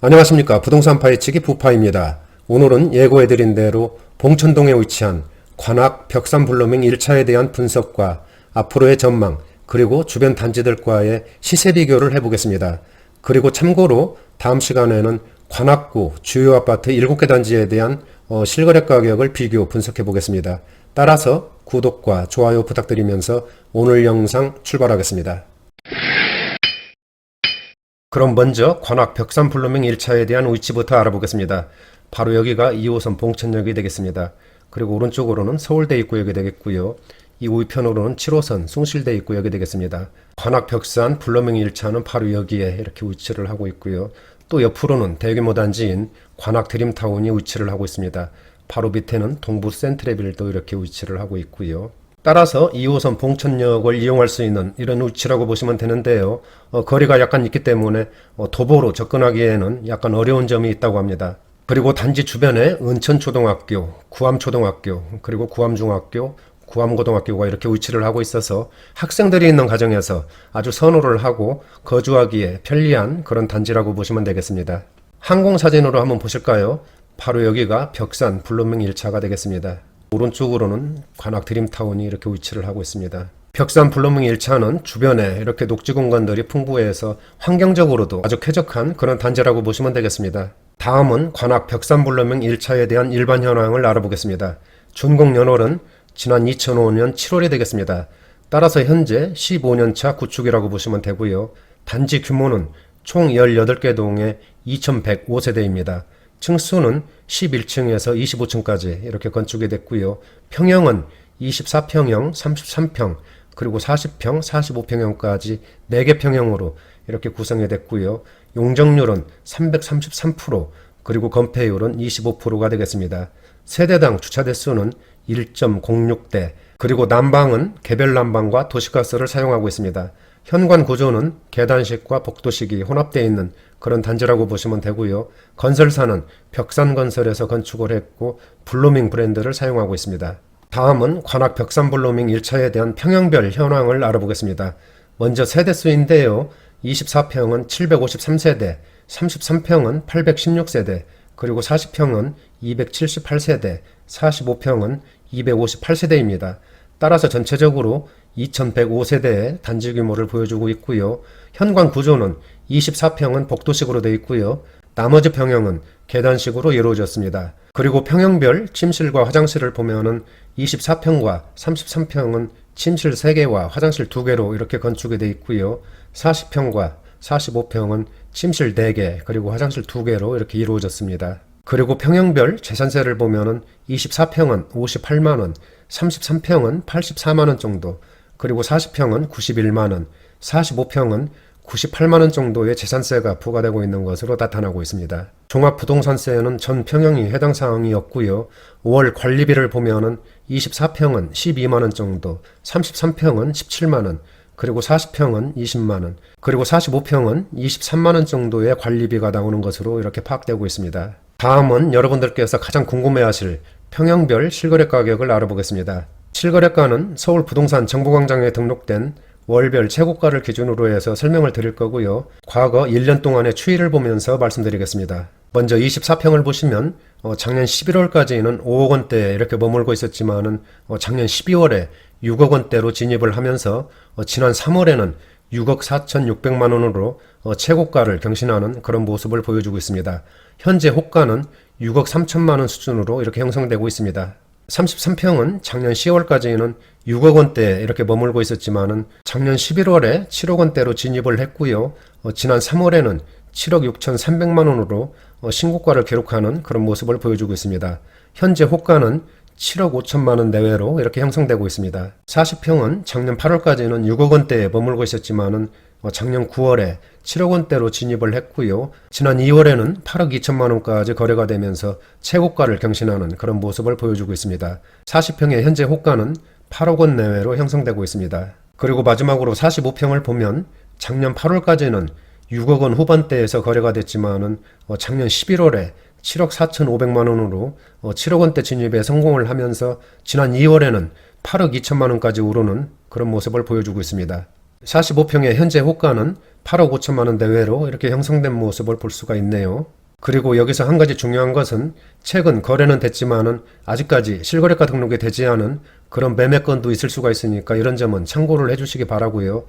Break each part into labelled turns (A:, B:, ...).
A: 안녕하십니까. 부동산 파헤치기 부파입니다. 오늘은 예고해드린 대로 봉천동에 위치한 관악 벽산 블루밍 1차에 대한 분석과 앞으로의 전망, 그리고 주변 단지들과의 시세 비교를 해보겠습니다. 그리고 참고로 다음 시간에는 관악구 주요 아파트 7개 단지에 대한 실거래 가격을 비교 분석해 보겠습니다. 따라서 구독과 좋아요 부탁드리면서 오늘 영상 출발하겠습니다. 그럼 먼저 관악 벽산 블루밍 1차에 대한 위치부터 알아보겠습니다. 바로 여기가 2호선 봉천역이 되겠습니다. 그리고 오른쪽으로는 서울대 입구역이 되겠고요. 이 우편으로는 7호선 숭실대 입구역이 되겠습니다. 관악 벽산 블루밍 1차는 바로 여기에 이렇게 위치를 하고 있고요. 또 옆으로는 대규모 단지인 관악 드림타운이 위치를 하고 있습니다. 바로 밑에는 동부 센트레빌도 이렇게 위치를 하고 있고요. 따라서 2호선 봉천역을 이용할 수 있는 이런 위치라고 보시면 되는데요. 거리가 약간 있기 때문에 도보로 접근하기에는 약간 어려운 점이 있다고 합니다. 그리고 단지 주변에 은천초등학교, 구암초등학교, 그리고 구암중학교, 구암고등학교가 이렇게 위치를 하고 있어서 학생들이 있는 가정에서 아주 선호를 하고 거주하기에 편리한 그런 단지라고 보시면 되겠습니다. 항공사진으로 한번 보실까요? 바로 여기가 벽산 블루밍 1차가 되겠습니다. 오른쪽으로는 관악 드림타운이 이렇게 위치를 하고 있습니다. 벽산 블루밍 1차는 주변에 이렇게 녹지 공간들이 풍부해서 환경적으로도 아주 쾌적한 그런 단지라고 보시면 되겠습니다. 다음은 관악 벽산 블루밍 1차에 대한 일반 현황을 알아보겠습니다. 준공 연월은 지난 2005년 7월이 되겠습니다. 따라서 현재 15년차 구축이라고 보시면 되고요. 단지 규모는 총 18개 동에 2105세대입니다. 층수는 11층에서 25층까지 이렇게 건축이 됐고요. 평형은 24평형, 33평, 그리고 40평, 45평형까지 4개 평형으로 이렇게 구성이 됐고요. 용적률은 333%, 그리고 건폐율은 25%가 되겠습니다. 세대당 주차 대수는 1.06대, 그리고 난방은 개별 난방과 도시가스를 사용하고 있습니다. 현관 구조는 계단식과 복도식이 혼합되어 있는 그런 단지라고 보시면 되고요. 건설사는 벽산건설에서 건축을 했고 블루밍 브랜드를 사용하고 있습니다. 다음은 관악 벽산 블루밍 1차에 대한 평형별 현황을 알아보겠습니다. 먼저 세대수인데요. 24평은 753세대, 33평은 816세대, 그리고 40평은 278세대, 45평은 258세대입니다. 따라서 전체적으로 2105세대의 단지 규모를 보여주고 있고요. 현관 구조는 24평은 복도식으로 되어 있고요. 나머지 평형은 계단식으로 이루어졌습니다. 그리고 평형별 침실과 화장실을 보면은 24평과 33평은 침실 3개와 화장실 2개로 이렇게 건축이 되어 있고요. 40평과 45평은 침실 4개 그리고 화장실 2개로 이렇게 이루어졌습니다. 그리고 평형별 재산세를 보면은 24평은 58만원, 33평은 84만원 정도, 그리고 40평은 91만원, 45평은 98만원 정도의 재산세가 부과되고 있는 것으로 나타나고 있습니다. 종합부동산세는 전 평형이 해당 사항이었고요. 월 관리비를 보면은 24평은 12만원 정도, 33평은 17만원, 그리고 40평은 20만원, 그리고 45평은 23만원 정도의 관리비가 나오는 것으로 이렇게 파악되고 있습니다. 다음은 여러분들께서 가장 궁금해하실 평형별 실거래 가격을 알아보겠습니다. 실거래가는 서울 부동산 정보광장에 등록된 월별 최고가를 기준으로 해서 설명을 드릴 거고요. 과거 1년 동안의 추이를 보면서 말씀드리겠습니다. 먼저 24평을 보시면 작년 11월까지는 5억 원대에 이렇게 머물고 있었지만은 작년 12월에 6억 원대로 진입을 하면서 지난 3월에는 6억 4,600만 원으로 최고가를 경신하는 그런 모습을 보여주고 있습니다. 현재 호가는 6억 3천만 원 수준으로 이렇게 형성되고 있습니다. 33평은 작년 10월까지는 6억 원대에 이렇게 머물고 있었지만은 작년 11월에 7억 원대로 진입을 했고요. 지난 3월에는 7억 6,300만 원으로 신고가를 기록하는 그런 모습을 보여주고 있습니다. 현재 호가는 7억 5천만 원 내외로 이렇게 형성되고 있습니다. 40평은 작년 8월까지는 6억 원대에 머물고 있었지만은 작년 9월에 7억 원대로 진입을 했고요. 지난 2월에는 8억 2천만 원까지 거래가 되면서 최고가를 경신하는 그런 모습을 보여주고 있습니다. 40평의 현재 호가는 8억 원 내외로 형성되고 있습니다. 그리고 마지막으로 45평을 보면 작년 8월까지는 6억 원 후반대에서 거래가 됐지만은 작년 11월에 7억 4,500만 원으로 7억 원대 진입에 성공을 하면서 지난 2월에는 8억 2천만 원까지 오르는 그런 모습을 보여주고 있습니다. 45평의 현재 호가는 8억 5천만 원 내외로 이렇게 형성된 모습을 볼 수가 있네요. 그리고 여기서 한 가지 중요한 것은 최근 거래는 됐지만은 아직까지 실거래가 등록이 되지 않은 그런 매매건도 있을 수가 있으니까 이런 점은 참고를 해주시기 바라고요.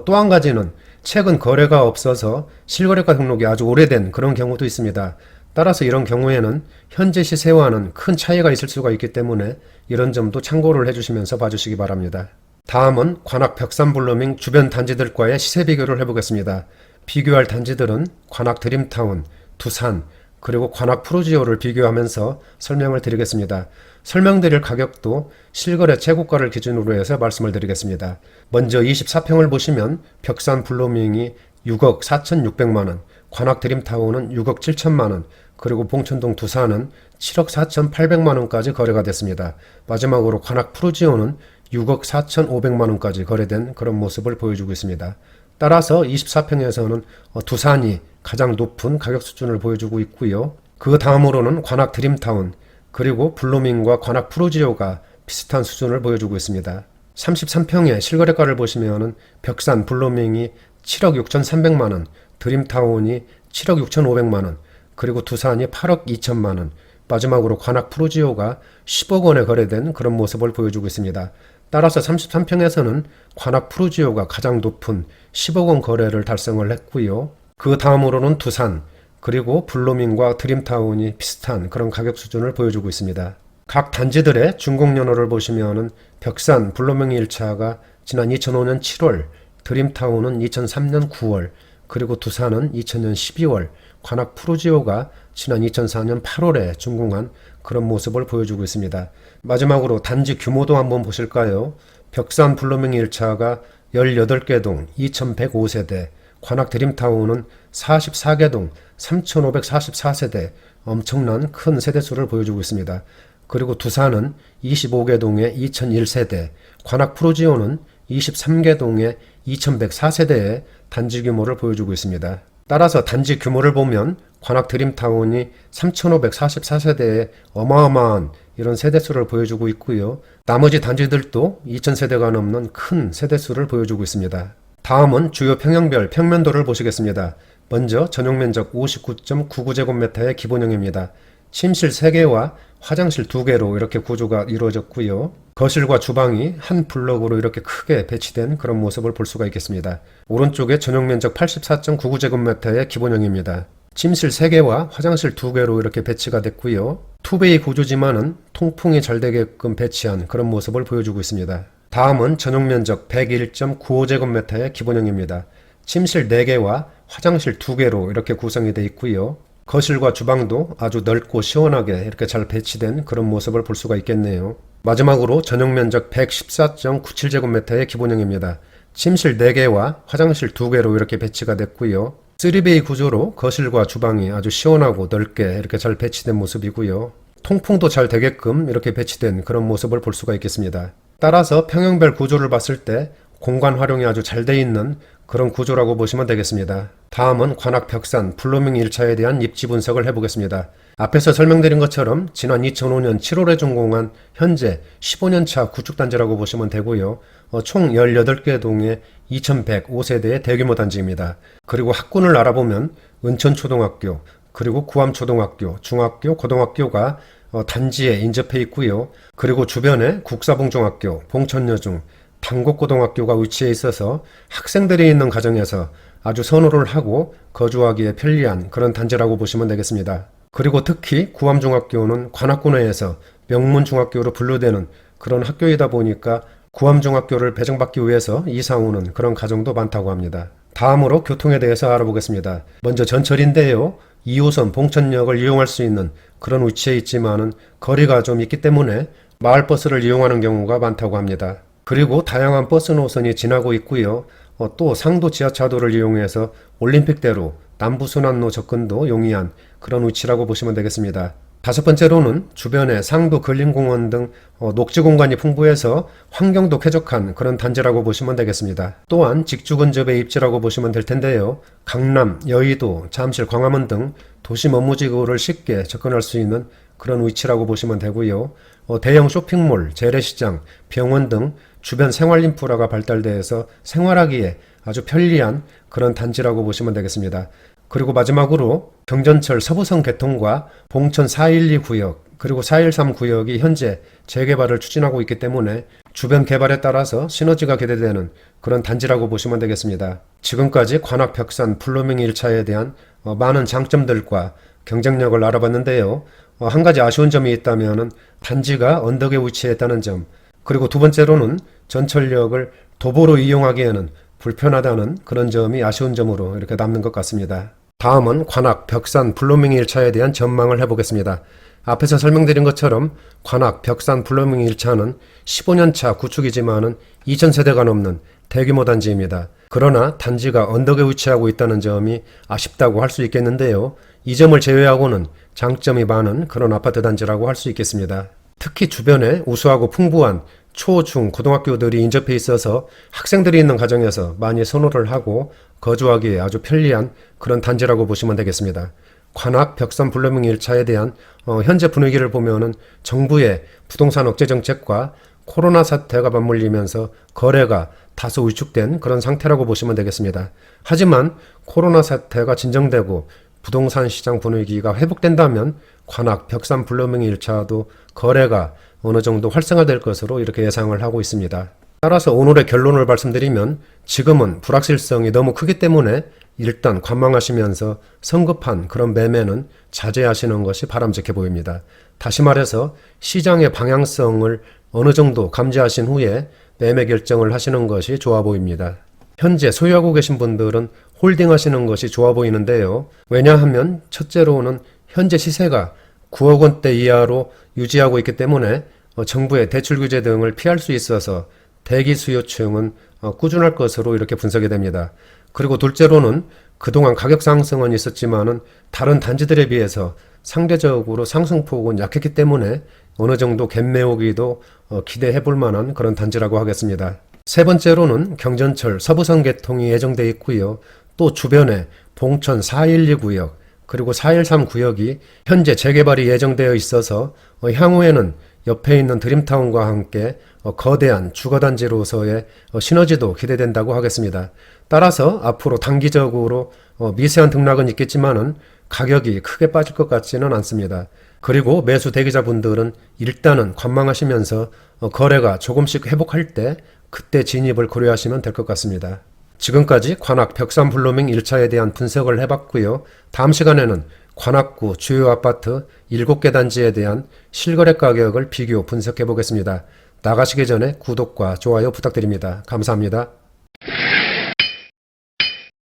A: 또 한 가지는 최근 거래가 없어서 실거래가 등록이 아주 오래된 그런 경우도 있습니다. 따라서 이런 경우에는 현재 시세와는 큰 차이가 있을 수가 있기 때문에 이런 점도 참고를 해주시면서 봐주시기 바랍니다. 다음은 관악 벽산 블루밍 주변 단지들과의 시세 비교를 해보겠습니다. 비교할 단지들은 관악 드림타운, 두산, 그리고 관악 푸르지오를 비교하면서 설명을 드리겠습니다. 설명드릴 가격도 실거래 최고가를 기준으로 해서 말씀을 드리겠습니다. 먼저 24평을 보시면 벽산 블루밍이 6억 4,600만원, 관악 드림타운은 6억 7천만원, 그리고 봉천동 두산은 7억 4,800만원까지 거래가 됐습니다. 마지막으로 관악 푸르지오는 6억 4,500만원까지 거래된 그런 모습을 보여주고 있습니다. 따라서 24평에서는 두산이 가장 높은 가격 수준을 보여주고 있고요. 그 다음으로는 관악 드림타운, 그리고 블루밍과 관악 푸르지오가 비슷한 수준을 보여주고 있습니다. 33평의 실거래가를 보시면은 벽산 블루밍이 7억 6,300만원, 드림타운이 7억 6,500만원, 그리고 두산이 8억 2천만원, 마지막으로 관악 푸르지오가 10억 원에 거래된 그런 모습을 보여주고 있습니다. 따라서 33평에서는 관악 푸르지오가 가장 높은 10억 원 거래를 달성을 했고요. 그 다음으로는 두산, 그리고 블루밍과 드림타운이 비슷한 그런 가격 수준을 보여주고 있습니다. 각 단지들의 준공연호를 보시면은 벽산 블루밍 1차가 지난 2005년 7월, 드림타운은 2003년 9월, 그리고 두산은 2000년 12월, 관악 푸르지오가 지난 2004년 8월에 준공한 그런 모습을 보여주고 있습니다. 마지막으로 단지 규모도 한번 보실까요? 벽산 블루밍 1차가 18개 동 2105세대, 관악 드림타운은 44개 동 3544세대, 엄청난 큰 세대수를 보여주고 있습니다. 그리고 두산은 25개 동에 2001세대, 관악 푸르지오는 23개 동에 2104세대의 단지 규모를 보여주고 있습니다. 따라서 단지 규모를 보면 관악 드림타운이 3544세대의 어마어마한 이런 세대수를 보여주고 있고요. 나머지 단지들도 2000세대가 넘는 큰 세대수를 보여주고 있습니다. 다음은 주요 평형별 평면도를 보시겠습니다. 먼저 전용면적 59.99제곱미터의 기본형입니다. 침실 3개와 화장실 2개로 이렇게 구조가 이루어졌고요. 거실과 주방이 한 블럭으로 이렇게 크게 배치된 그런 모습을 볼 수가 있겠습니다. 오른쪽에 전용면적 84.99제곱미터의 기본형입니다. 침실 3개와 화장실 2개로 이렇게 배치가 됐고요. 투베이 구조지만은 통풍이 잘 되게끔 배치한 그런 모습을 보여주고 있습니다. 다음은 전용면적 101.95제곱미터의 기본형입니다. 침실 4개와 화장실 2개로 이렇게 구성이 되어 있고요. 거실과 주방도 아주 넓고 시원하게 이렇게 잘 배치된 그런 모습을 볼 수가 있겠네요. 마지막으로 전용면적 114.97제곱미터의 기본형입니다. 침실 4개와 화장실 2개로 이렇게 배치가 됐고요. 3베이 구조로 거실과 주방이 아주 시원하고 넓게 이렇게 잘 배치된 모습이고요. 통풍도 잘 되게끔 이렇게 배치된 그런 모습을 볼 수가 있겠습니다. 따라서 평형별 구조를 봤을 때 공간 활용이 아주 잘 돼 있는 그런 구조라고 보시면 되겠습니다. 다음은 관악 벽산 블루밍 1차에 대한 입지 분석을 해보겠습니다. 앞에서 설명드린 것처럼 지난 2005년 7월에 준공한 현재 15년차 구축단지라고 보시면 되고요. 총 18개 동에 2105세대의 대규모 단지입니다. 그리고 학군을 알아보면 은천초등학교, 그리고 구암초등학교, 중학교, 고등학교가 단지에 인접해 있고요. 그리고 주변에 국사봉중학교, 봉천여중, 당곡고등학교가 위치해 있어서 학생들이 있는 가정에서 아주 선호를 하고 거주하기에 편리한 그런 단지라고 보시면 되겠습니다. 그리고 특히 구암중학교는 관악구 내에서 명문중학교로 분류되는 그런 학교이다 보니까 구암중학교를 배정받기 위해서 이사 오는 그런 가정도 많다고 합니다. 다음으로 교통에 대해서 알아보겠습니다. 먼저 전철인데요. 2호선 봉천역을 이용할 수 있는 그런 위치에 있지만은 거리가 좀 있기 때문에 마을버스를 이용하는 경우가 많다고 합니다. 그리고 다양한 버스 노선이 지나고 있고요. 또 상도 지하차도를 이용해서 올림픽대로 남부순환로 접근도 용이한 그런 위치라고 보시면 되겠습니다. 다섯 번째로는 주변에 상도 근린공원 등 녹지 공간이 풍부해서 환경도 쾌적한 그런 단지라고 보시면 되겠습니다. 또한 직주 근접의 입지라고 보시면 될 텐데요. 강남, 여의도, 잠실, 광화문 등 도심 업무지구를 쉽게 접근할 수 있는 그런 위치라고 보시면 되고요. 대형 쇼핑몰, 재래시장, 병원 등 주변 생활 인프라가 발달돼서 생활하기에 아주 편리한 그런 단지라고 보시면 되겠습니다. 그리고 마지막으로 경전철 서부선 개통과 봉천 412 구역 그리고 413 구역이 현재 재개발을 추진하고 있기 때문에 주변 개발에 따라서 시너지가 기대되는 그런 단지라고 보시면 되겠습니다. 지금까지 관악 벽산 블루밍 1차에 대한 많은 장점들과 경쟁력을 알아봤는데요. 한 가지 아쉬운 점이 있다면 단지가 언덕에 위치했다는 점, 그리고 두 번째로는 전철역을 도보로 이용하기에는 불편하다는 그런 점이 아쉬운 점으로 이렇게 남는 것 같습니다. 다음은 관악 벽산 블루밍 1차에 대한 전망을 해보겠습니다. 앞에서 설명드린 것처럼 관악 벽산 블루밍 1차는 15년차 구축이지만은 2000세대가 넘는 대규모 단지입니다. 그러나 단지가 언덕에 위치하고 있다는 점이 아쉽다고 할 수 있겠는데요. 이 점을 제외하고는 장점이 많은 그런 아파트 단지라고 할 수 있겠습니다. 특히 주변에 우수하고 풍부한 초, 중, 고등학교들이 인접해 있어서 학생들이 있는 가정에서 많이 선호를 하고 거주하기에 아주 편리한 그런 단지라고 보시면 되겠습니다. 관악 벽산 블루밍 1차에 대한 현재 분위기를 보면은 정부의 부동산 억제 정책과 코로나 사태가 맞물리면서 거래가 다소 위축된 그런 상태라고 보시면 되겠습니다. 하지만 코로나 사태가 진정되고 부동산 시장 분위기가 회복된다면 관악 벽산 블루밍 1차도 거래가 어느 정도 활성화될 것으로 이렇게 예상을 하고 있습니다. 따라서 오늘의 결론을 말씀드리면 지금은 불확실성이 너무 크기 때문에 일단 관망하시면서 성급한 그런 매매는 자제하시는 것이 바람직해 보입니다. 다시 말해서 시장의 방향성을 어느 정도 감지하신 후에 매매 결정을 하시는 것이 좋아 보입니다. 현재 소유하고 계신 분들은 홀딩 하시는 것이 좋아 보이는데요. 왜냐하면 첫째로는 현재 시세가 9억 원대 이하로 유지하고 있기 때문에 정부의 대출 규제 등을 피할 수 있어서 대기 수요층은 꾸준할 것으로 이렇게 분석이 됩니다. 그리고 둘째로는 그동안 가격 상승은 있었지만은 다른 단지들에 비해서 상대적으로 상승폭은 약했기 때문에 어느 정도 갭 메우기도 기대해 볼 만한 그런 단지라고 하겠습니다. 세 번째로는 경전철 서부선 개통이 예정돼 있고요. 또 주변에 봉천 412 구역 그리고 413 구역이 현재 재개발이 예정되어 있어서 향후에는 옆에 있는 드림타운과 함께 거대한 주거단지로서의 시너지도 기대된다고 하겠습니다. 따라서 앞으로 단기적으로 미세한 등락은 있겠지만은 가격이 크게 빠질 것 같지는 않습니다. 그리고 매수 대기자분들은 일단은 관망하시면서 거래가 조금씩 회복할 때 그때 진입을 고려하시면 될 것 같습니다. 지금까지 관악 벽산 블루밍 1차에 대한 분석을 해봤고요. 다음 시간에는 관악구 주요 아파트 7개 단지에 대한 실거래 가격을 비교 분석해 보겠습니다. 나가시기 전에 구독과 좋아요 부탁드립니다. 감사합니다.